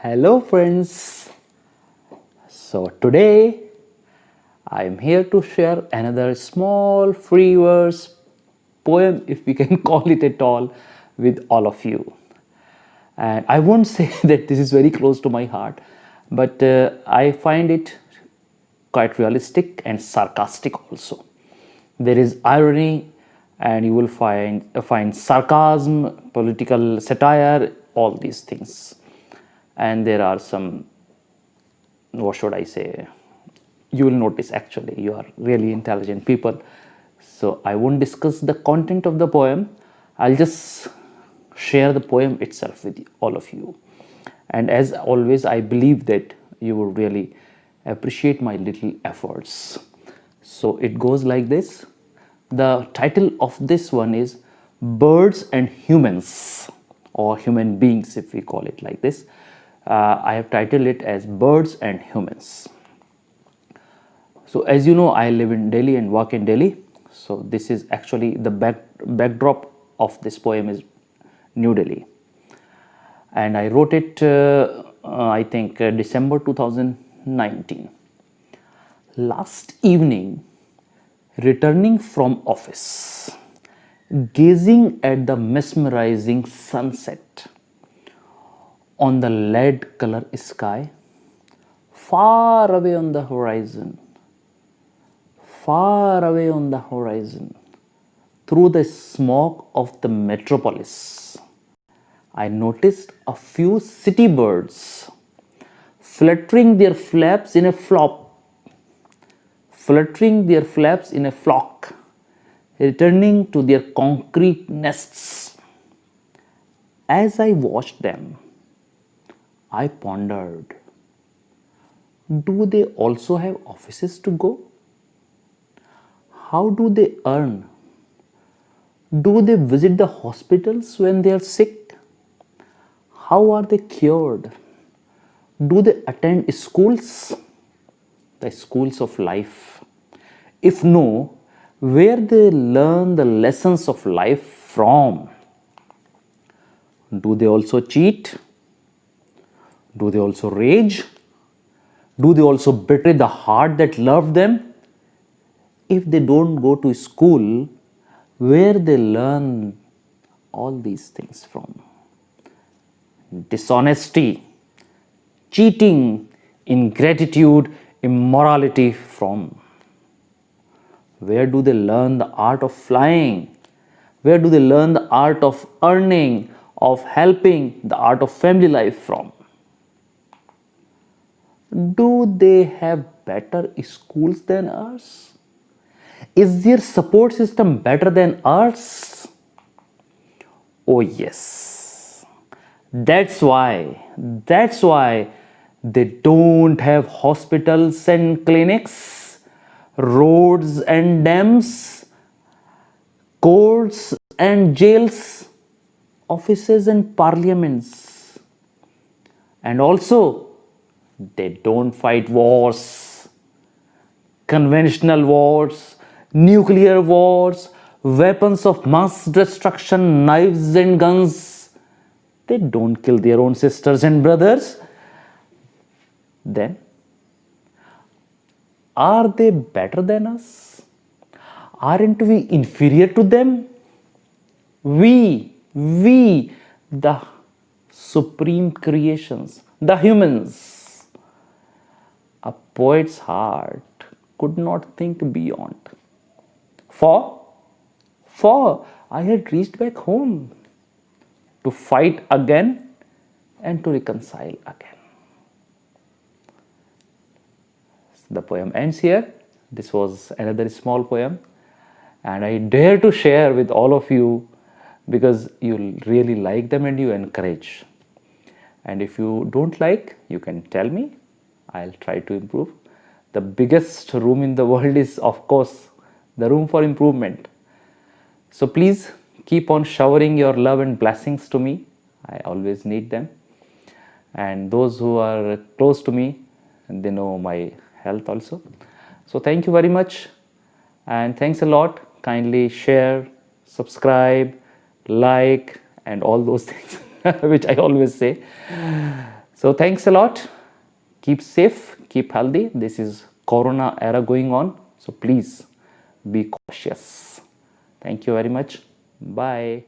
Hello friends. So today I am here to share another small free verse poem, if we can call it at all, with all of you. And I won't say that this is very close to my heart, but I find it quite realistic and sarcastic also. There is irony, and you will find sarcasm, political satire, all these things. And there are some, what should I say, you will notice actually you are really intelligent people. So I won't discuss the content of the poem. I'll just share the poem itself with all of you. And as always, I believe that you will really appreciate my little efforts. So it goes like this. The title of this one is Birds and Humans, or Human Beings, if we call it like this. I have titled it as Birds and Humans. So as you know, I live in Delhi and work in Delhi. So this is actually the backdrop of this poem is New Delhi. And I wrote it, I think, December 2019. Last evening, returning from office, gazing at the mesmerizing sunset on the lead color sky, far away on the horizon, through the smoke of the metropolis, I noticed a few city birds fluttering their flaps in a flock, returning to their concrete nests. As I watched them, I pondered, do they also have offices to go? How do they earn? Do they visit the hospitals when they are sick? How are they cured? Do they attend schools? The schools of life? If no, where they learn the lessons of life from? Do they also cheat? Do they also rage? Do they also betray the heart that loved them? If they don't go to school, where they learn all these things from? Dishonesty, cheating, ingratitude, immorality from? Where do they learn the art of flying? Where do they learn the art of earning, of helping, the art of family life from? Do they have better schools than ours? Is their support system better than ours? Oh yes. That's why they don't have hospitals and clinics, roads and dams, courts and jails, offices and parliaments. And also, they don't fight wars, conventional wars, nuclear wars, weapons of mass destruction, knives and guns. They don't kill their own sisters and brothers. Then, are they better than us? Aren't we inferior to them? We, the supreme creations, the humans. A poet's heart could not think beyond. For I had reached back home to fight again and to reconcile again. The poem ends here. This was another small poem, and I dare to share with all of you because you really like them and you encourage. And if you don't like, you can tell me. I'll try to improve. The biggest room in the world is, of course, the room for improvement. So please keep on showering your love and blessings to me. I always need them. And those who are close to me, they know my health also. So thank you very much. And thanks a lot. Kindly share, subscribe, like, and all those things which I always say. So thanks a lot. Keep safe, keep healthy. This is Corona era going on, so please be cautious. Thank you very much. Bye.